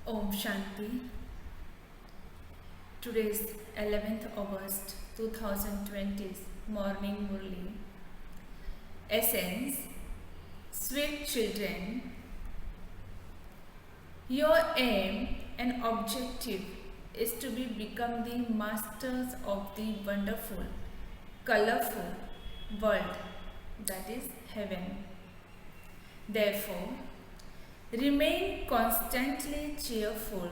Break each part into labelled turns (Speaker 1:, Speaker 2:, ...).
Speaker 1: Om Shanti. Today is 11th August 2020 morning Murli. Essence. Sweet children, your aim and objective is to become the masters of the wonderful, colorful world that is heaven. Therefore, remain constantly cheerful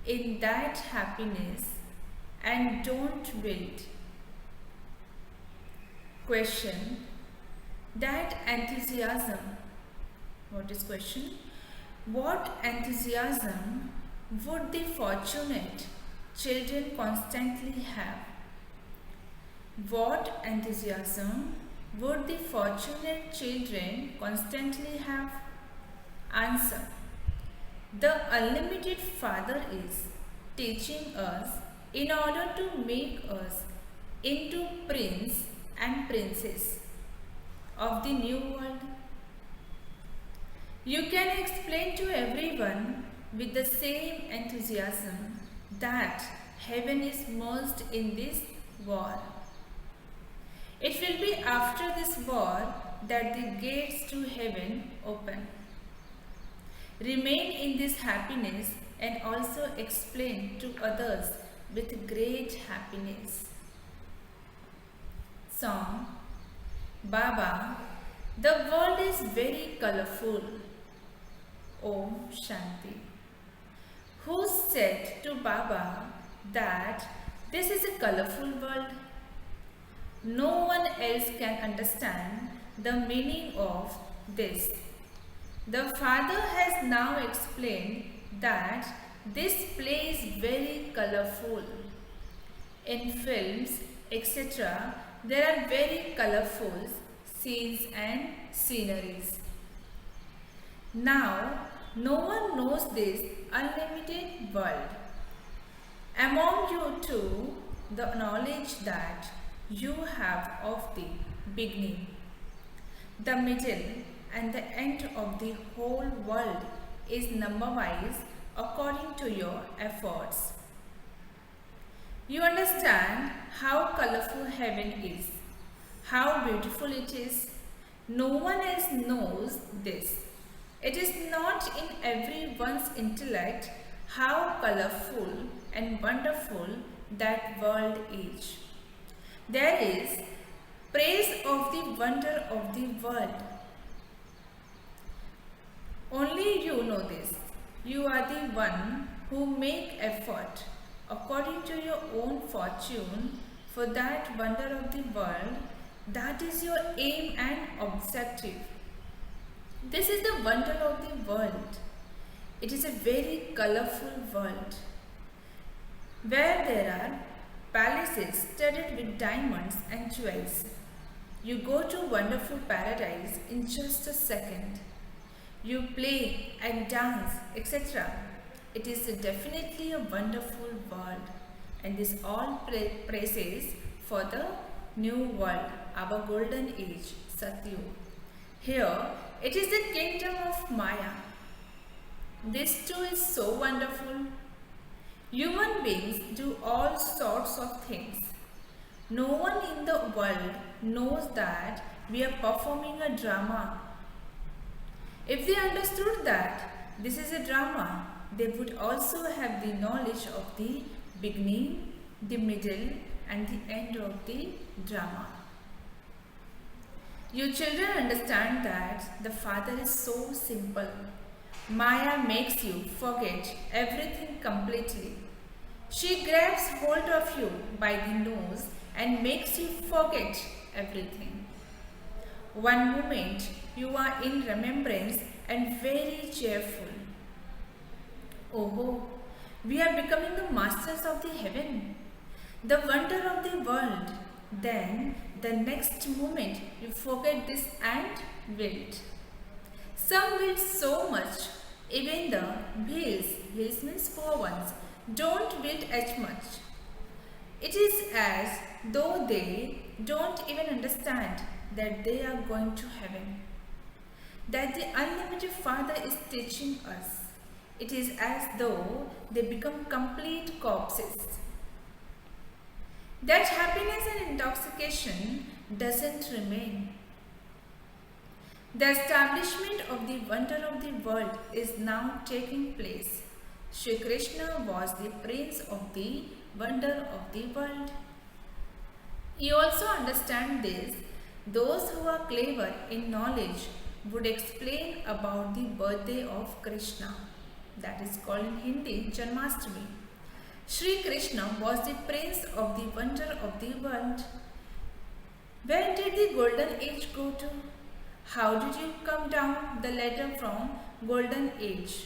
Speaker 1: in that happiness and don't wilt. Question. That enthusiasm. What is question? What enthusiasm would the fortunate children constantly have? What enthusiasm would the fortunate children constantly have? Answer. The unlimited Father is teaching us in order to make us into prince and princess of the new world. You can explain to everyone with the same enthusiasm that heaven is merged in this war. It will be after this war that the gates to heaven open. Remain in this happiness and also explain to others with great happiness. Song. Baba, the world is very colorful. Om Shanti. Who said to Baba that this is a colorful world? No one else can understand the meaning of this. The Father has now explained that this play is very colorful. In films, etc., there are very colorful scenes and sceneries. Now, no one knows this unlimited world. Among you too, the knowledge that you have of the beginning, the middle and the end of the whole world is number-wise according to your efforts. You understand how colorful heaven is, how beautiful it is. No one else knows this. It is not in everyone's intellect how colorful and wonderful that world is. There is praise of the wonder of the world. Only you know this. You are the one who make effort according to your own fortune for that wonder of the world. That is your aim and objective. This is the wonder of the world. It is a very colorful world where there are palaces studded with diamonds and jewels. You go to wonderful paradise in just a second. You play and dance, etc. It is definitely a wonderful world, and this all praises for the new world, our golden age, Satyug. Here, it is the kingdom of Maya. This too is so wonderful. Human beings do all sorts of things. No one in the world knows that we are performing a drama. If they understood that this is a drama, they would also have the knowledge of the beginning, the middle and the end of the drama. You children understand that the Father is so simple. Maya makes you forget everything completely. She grabs hold of you by the nose and makes you forget everything. One moment you are in remembrance and very cheerful. Oh, we are becoming the masters of the heaven, the wonder of the world. Then the next moment you forget this and wilt. Some wilt so much, even the bhils means poor ones, don't wilt as much. It is as though they don't even understand that they are going to heaven. That the unlimited Father is teaching us it is as though they become complete corpses. That happiness and intoxication doesn't remain. The establishment of the wonder of the world is now taking place. Shri Krishna was the prince of the wonder of the world. You also understand this. Those who are clever in knowledge would explain about the birthday of Krishna. That is called in Hindi Janmashtami. Shri Krishna was the prince of the wonder of the world. Where did the golden age go to? How did you come down the ladder from golden age?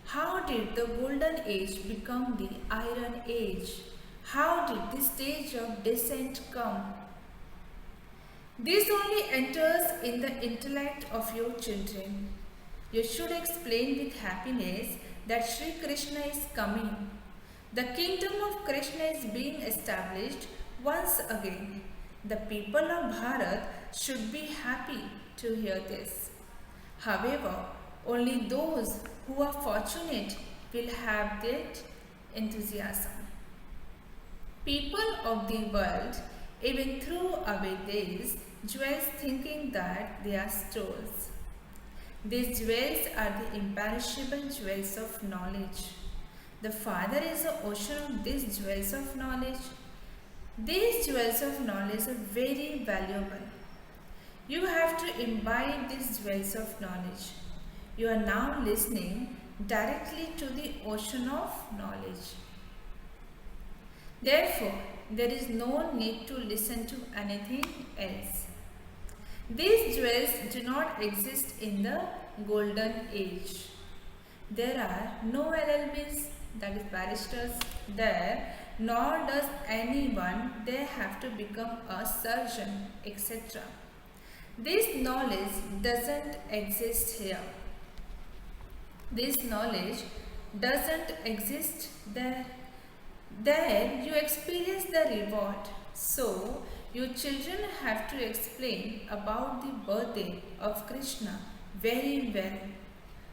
Speaker 1: How did the golden age become the iron age? How did the stage of descent come? This only enters in the intellect of your children. You should explain with happiness that Shri Krishna is coming. The kingdom of Krishna is being established once again. The people of Bharat should be happy to hear this. However, only those who are fortunate will have that enthusiasm. People of the world even threw away these jewels thinking that they are stores. These jewels are the imperishable jewels of knowledge. The Father is the ocean of these jewels of knowledge. These jewels of knowledge are very valuable. You have to imbibe these jewels of knowledge. You are now listening directly to the ocean of knowledge. Therefore, there is no need to listen to anything else. These jewels do not exist in the golden age. There are no LLBs, that is barristers, there, nor does anyone there have to become a surgeon, etc. This knowledge doesn't exist here. This knowledge doesn't exist there. There you experience the reward. So, your children have to explain about the birthday of Krishna very well.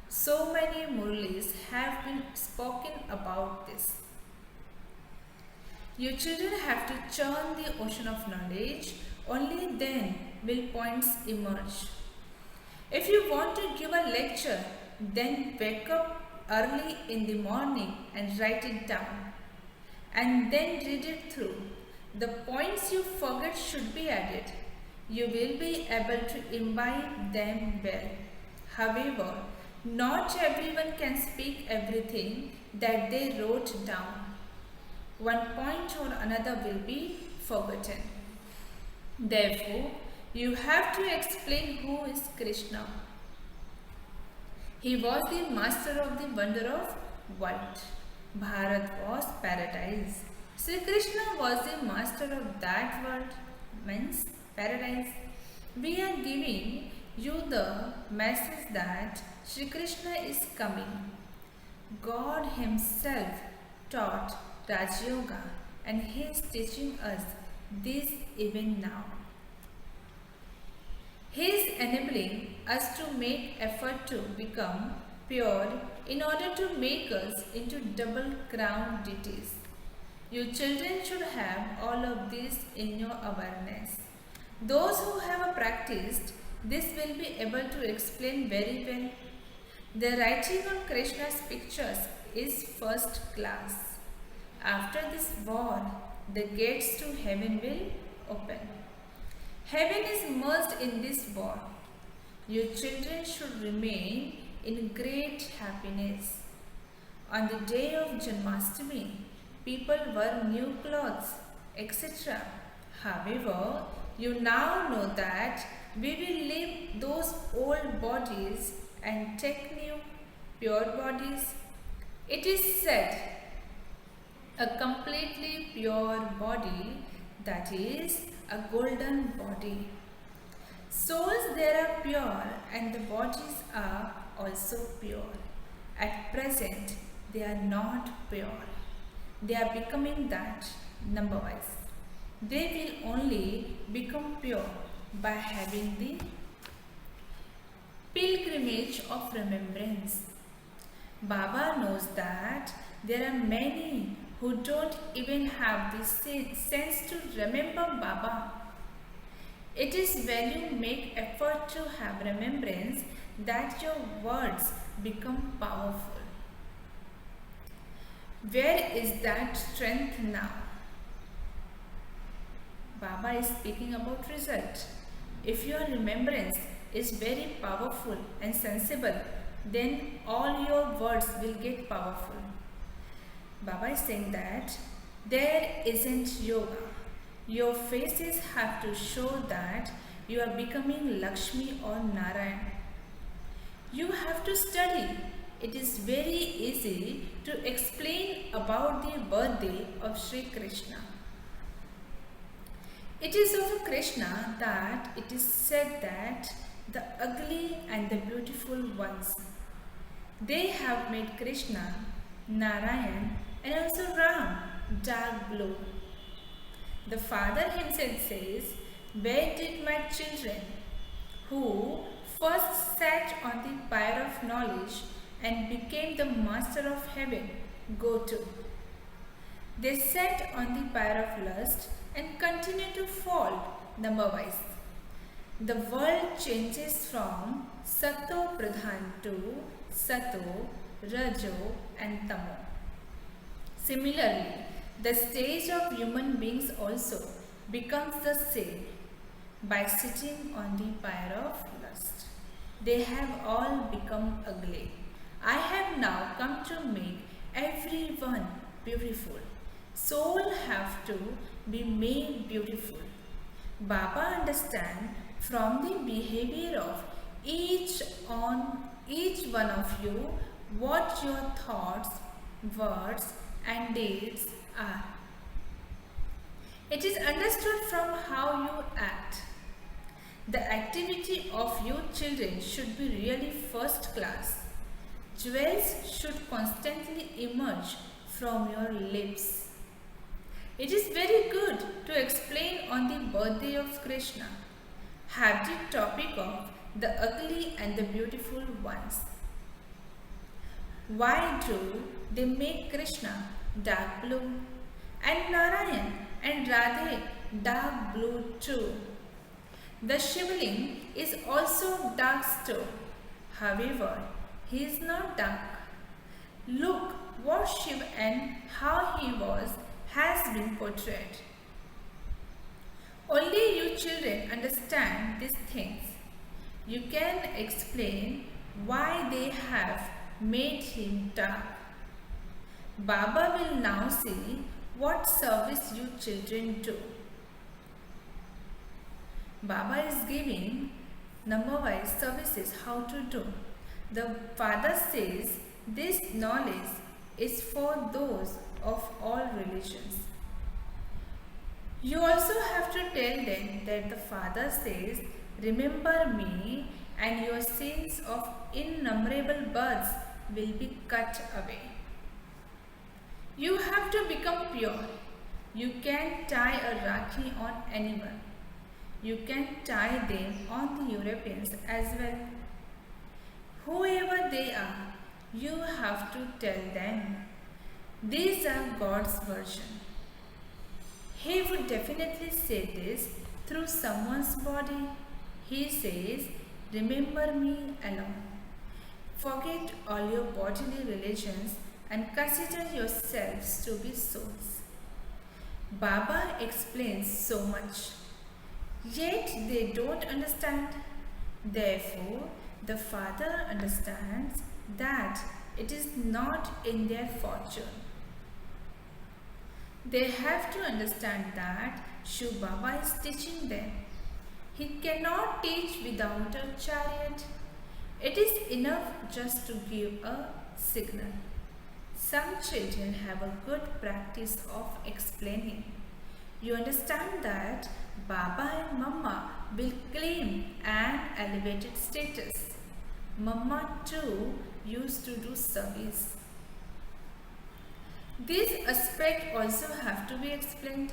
Speaker 1: So many Murlis have been spoken about this. Your children have to churn the ocean of knowledge, only then will points emerge. If you want to give a lecture, then wake up early in the morning and write it down. And then read it through. The points you forget should be added. You will be able to imbibe them well. However, not everyone can speak everything that they wrote down. One point or another will be forgotten. Therefore, you have to explain who is Krishna. He was the master of the wonder of world. Bharat was paradise. Sri Krishna was the master of that world, means paradise. We are giving you the message that Sri Krishna is coming. God Himself taught Raj Yoga and He is teaching us this even now. He is enabling us to make effort to become pure in order to make us into double crowned deities. Your children should have all of this in your awareness. Those who have practiced this will be able to explain very well. The writing on Krishna's pictures is first class. After this war, the gates to heaven will open. Heaven is merged in this war. Your children should remain in great happiness. On the day of Janmashtami, people wear new clothes, etc. However, you now know that we will leave those old bodies and take new, pure bodies. It is said, a completely pure body, that is, a golden body. Souls there are pure and the bodies are also pure. At present, they are not pure. They are becoming that number-wise. They will only become pure by having the pilgrimage of remembrance. Baba knows that there are many who don't even have the sense to remember Baba. It is when you make effort to have remembrance that your words become powerful. Where is that strength now? Baba is speaking about result. If your remembrance is very powerful and sensible, then all your words will get powerful. Baba is saying that there isn't yoga. Your faces have to show that you are becoming Lakshmi or Narayan. You have to study. It is very easy to explain about the birthday of Sri Krishna. It is of Krishna that it is said that the ugly and the beautiful ones, they have made Krishna, Narayan and also Ram dark blue. The Father himself says, "Where did my children, who first sat on the pyre of knowledge and became the master of heaven, go to?" They sat on the pyre of lust and continue to fall number-wise. The world changes from Sato Pradhan to Sato, Rajo and Tamo. Similarly, the stage of human beings also becomes the same by sitting on the pyre of lust. They have all become ugly. I have now come to make everyone beautiful. Soul have to be made beautiful. Baba understands from the behavior of each one of you what your thoughts, words and deeds are. It is understood from how you act. The activity of your children should be really first class. Jewels should constantly emerge from your lips. It is very good to explain on the birthday of Krishna. Have the topic of the ugly and the beautiful ones. Why do they make Krishna dark blue and Narayan and Radhe dark blue too? The Shivling is also dark stone. However, he is not dark. Look what Shiv and how he was has been portrayed. Only you children understand these things. You can explain why they have made him dark. Baba will now see what service you children do. Baba is giving number-wise services how to do. The Father says this knowledge is for those of all religions. You also have to tell them that the Father says, "Remember me and your sins of innumerable births will be cut away." You have to become pure. You can tie a Rakhi on anyone. You can tie them on the Europeans as well. Whoever they are, you have to tell them, these are God's version. He would definitely say this through someone's body. He says, "Remember me alone. Forget all your bodily religions and consider yourselves to be souls." Baba explains so much, yet they don't understand. Therefore, the Father understands that it is not in their fortune. They have to understand that Shiv Baba is teaching them. He cannot teach without a chariot. It is enough just to give a signal. Some children have a good practice of explaining. You understand that Baba and Mama will claim an elevated status. Mama too used to do service. These aspects also have to be explained.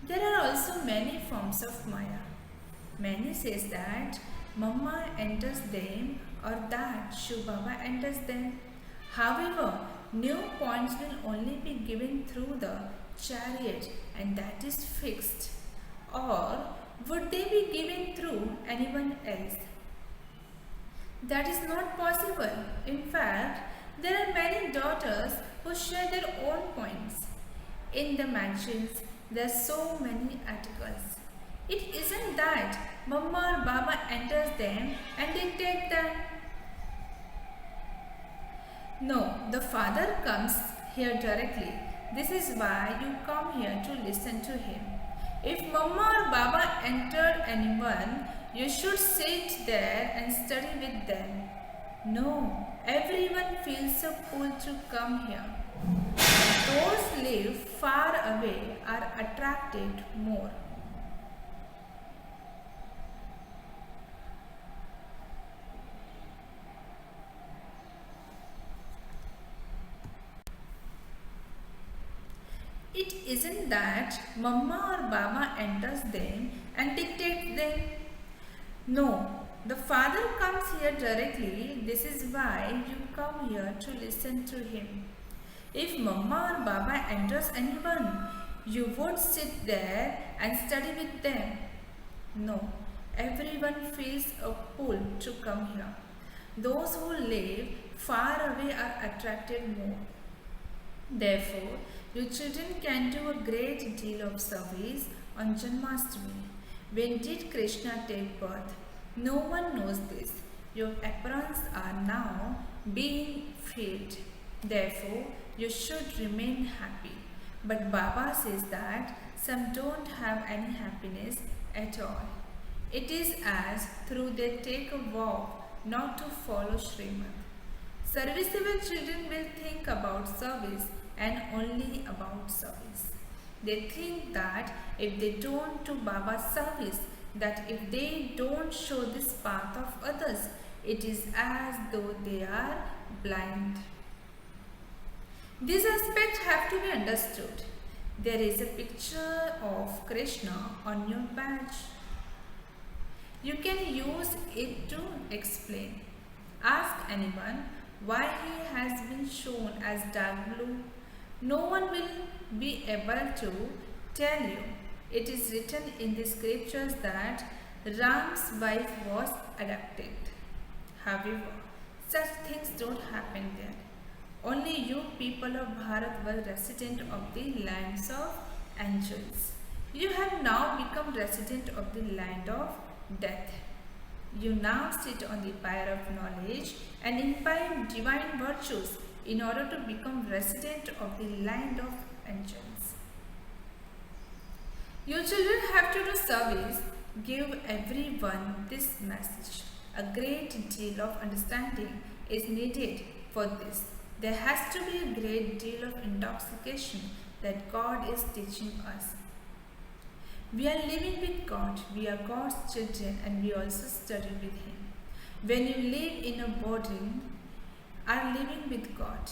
Speaker 1: There are also many forms of Maya. Many says that Mama enters them or that Shiv Baba enters them. However, new points will only be given through the chariot and that is fixed. Or would they be given through anyone else? That is not possible. In fact, there are many daughters who share their own points. In the magazines, there are so many articles. It isn't that Mama or Baba enters them and they take them. No, the Father comes here directly. This is why you come here to listen to him. If Mama or Baba entered anyone, you should sit there and study with them. No, everyone feels a pull to come here. Those live far away are attracted more. It isn't that Mama or Baba enters them and dictates them. No, the Father comes here directly. This is why you come here to listen to him. If Mama or Baba enters anyone, you would sit there and study with them. No, everyone feels a pull to come here. Those who live far away are attracted more. Therefore, your children can do a great deal of service on Janmashtami. When did Krishna take birth? No one knows this. Your aprons are now being filled. Therefore, you should remain happy. But Baba says that some don't have any happiness at all. It is as though they take a vow not to follow Srimad. Serviceable children will think about service and only about service. They think that if they don't do Baba's service, that if they don't show this path of others, it is as though they are blind. These aspects have to be understood. There is a picture of Krishna on your badge. You can use it to explain. Ask anyone why he has been shown as dark blue. No one will be able to tell you. It is written in the scriptures that Ram's wife was adopted. However, such things don't happen there. Only you people of Bharat were resident of the lands of angels. You have now become resident of the land of death. You now sit on the pyre of knowledge and imbibe divine virtues in order to become resident of the land of angels. Your children have to do service. Give everyone this message. A great deal of understanding is needed for this. There has to be a great deal of intoxication that God is teaching us. We are living with God, we are God's children, and we also study with Him. When you live in a boarding, are living with God.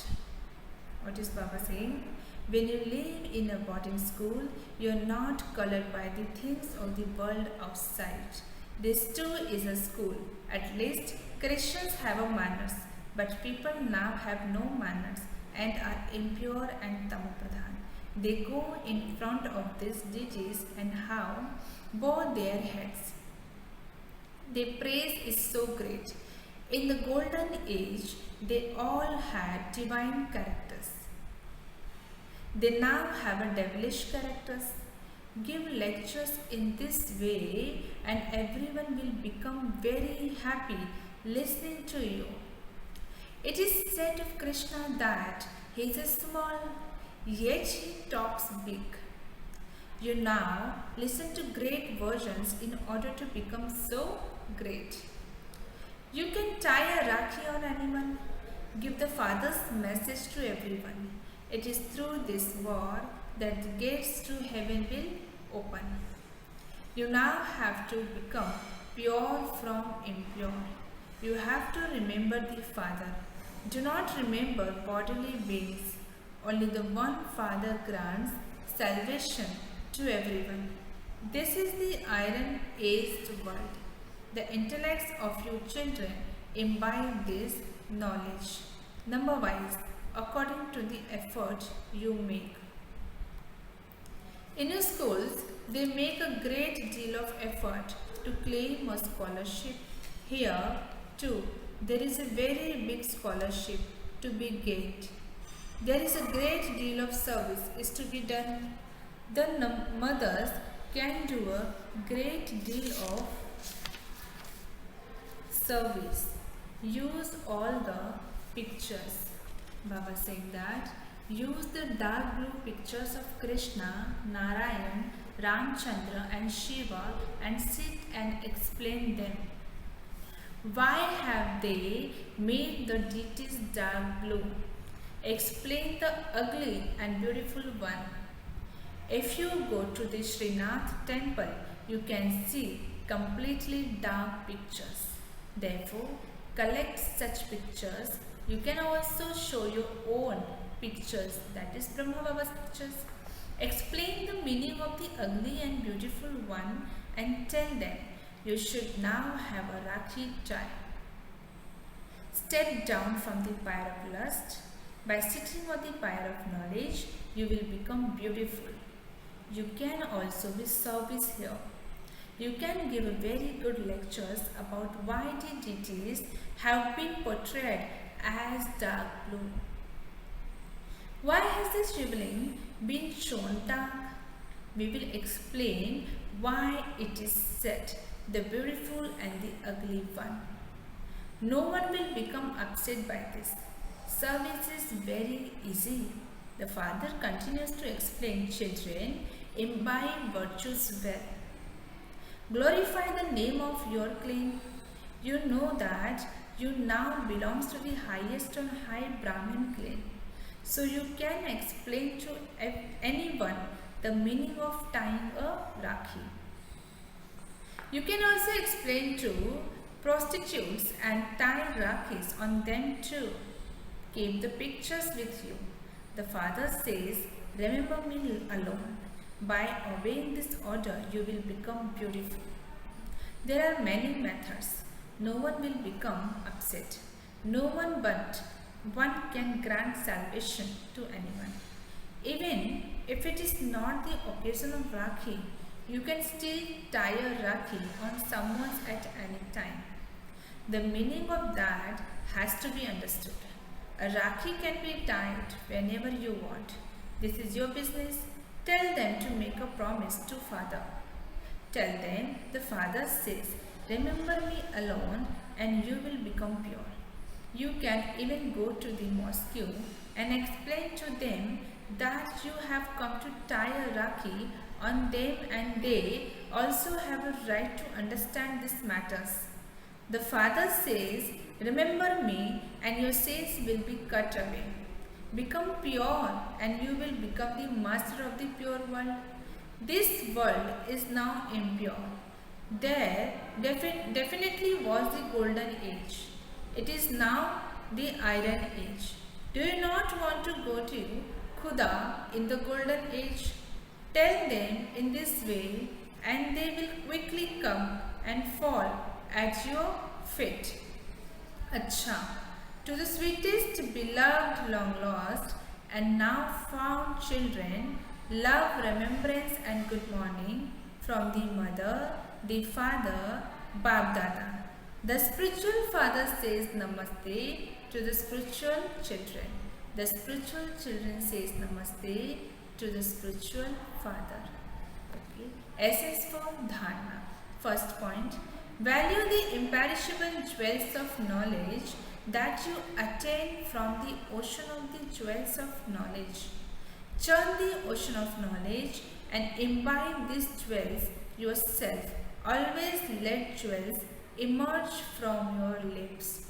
Speaker 1: What is Baba saying? When you live in a boarding school, you are not colored by the things of the world outside. This too is a school. At least Christians have a manners, but people now have no manners and are impure and tamopradhan. They go in front of these deities and how bow their heads. Their praise is so great. In the golden age, they all had divine characters. They now have a devilish characters. Give lectures in this way and everyone will become very happy listening to you. It is said of Krishna that he is small, yet he talks big. You now listen to great versions in order to become so great. You can tie a rakhi on anyone. Give the Father's message to everyone. It is through this war that the gates to heaven will open. You now have to become pure from impure. You have to remember the Father. Do not remember bodily beings. Only the one Father grants salvation to everyone. This is the iron-aged world. The intellects of your children imbibe this knowledge. number wise, according to the effort you make. In your schools, they make a great deal of effort to claim a scholarship. Here, too, there is a very big scholarship to be gained. There is a great deal of service is to be done. The mothers can do a great deal of service. Use all the pictures. Baba saying that use the dark blue pictures of Krishna, Narayan, Ramchandra and Shiva and sit and explain them. Why have they made the deities dark blue? Explain the ugly and beautiful one. If you go to the Srinath temple, you can see completely dark pictures. Therefore, collect such pictures. You can also show your own pictures, that is Brahma Baba's pictures. Explain the meaning of the ugly and beautiful one and tell them you should now have a Rakhi tie. Step down from the pyre of lust. By sitting on the pyre of knowledge, you will become beautiful. You can also be service here. You can give very good lectures about why the deities have been portrayed as dark blue. Why has this shivling been shown dark? We will explain why it is said the beautiful and the ugly one. No one will become upset by this. Service is very easy. The father continues to explain, children, imbibe virtues well. Glorify the name of your clan. You know that you now belongs to the highest and high Brahmin clan. So you can explain to anyone the meaning of tying a Rakhi. You can also explain to prostitutes and tie Rakhis on them too. Keep the pictures with you. The father says, remember me alone. By obeying this order, you will become beautiful. There are many methods. No one will become upset. No one but one can grant salvation to anyone. Even if it is not the occasion of Rakhi, you can still tie a Rakhi on someone at any time. The meaning of that has to be understood. A Rakhi can be tied whenever you want. This is your business. Tell them to make a promise to Father. Tell them the Father says, remember me alone and you will become pure. You can even go to the mosque and explain to them that you have come to tie a Rakhi on them and they also have a right to understand these matters. The Father says, remember me and your sins will be cut away. Become pure and you will become the master of the pure world. This world is now impure. There definitely was the golden age. It is now the iron age. Do you not want to go to Khuda in the golden age? Tell them in this way and they will quickly come and fall at your feet. Acha. To the sweetest, beloved, long lost, and now found children, love, remembrance, and good morning from the mother, the father, Bab Dada. The spiritual father says Namaste to the spiritual children. The spiritual children says Namaste to the spiritual father. Okay. Essence for Dharma. First point. Value the imperishable jewels of knowledge that you attain from the ocean of the jewels of knowledge. Churn the ocean of knowledge and imbibe these jewels yourself. Always let jewels emerge from your lips.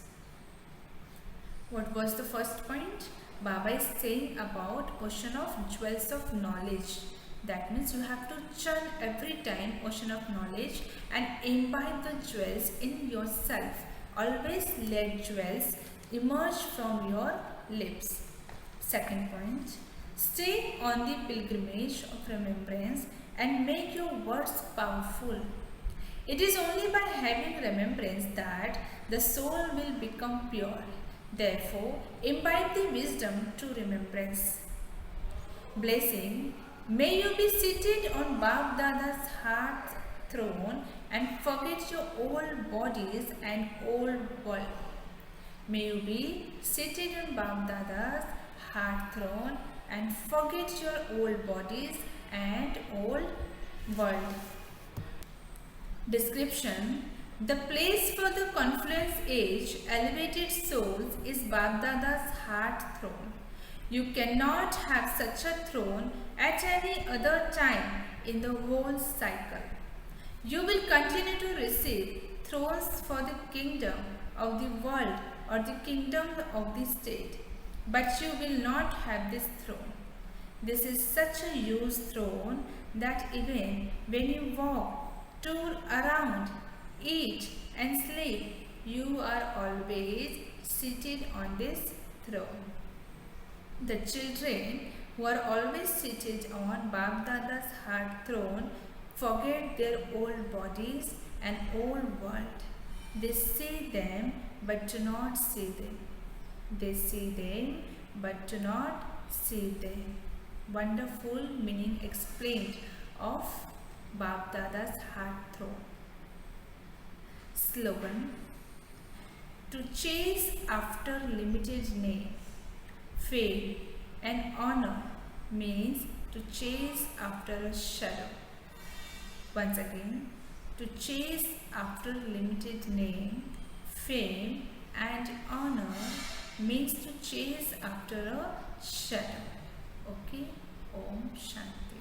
Speaker 1: What was the first point? Baba is saying about ocean of jewels of knowledge. That means you have to churn every time ocean of knowledge and imbibe the jewels in yourself. Always let jewels emerge from your lips. Second point, stay on the pilgrimage of remembrance and make your words powerful. It is only by having remembrance that the soul will become pure. Therefore, imbibe the wisdom to remembrance. Blessing, may you be seated on Bap Dada's heart throne and forget your old bodies and old world. May you be seated on Bap Dada's heart throne and forget your old bodies and old world. Description: the place for the confluence age elevated souls is Bap-Dada's heart throne. You cannot have such a throne at any other time in the whole cycle. You will continue to receive thrones for the kingdom of the world or the kingdom of the state, but you will not have this throne. This is such a huge throne that even when you walk, tour around, eat and sleep, you are always seated on this throne. The children who are always seated on Bap Dada's heart throne forget their old bodies and old world. They see them but do not see them. They see them but do not see them. Wonderful meaning explained of Bap Dada's heart throne. Slogan: to chase after limited name, fame and honor means to chase after a shadow. Once again, to chase after limited name, fame and honor means to chase after a shadow. Okay, Om Shanti.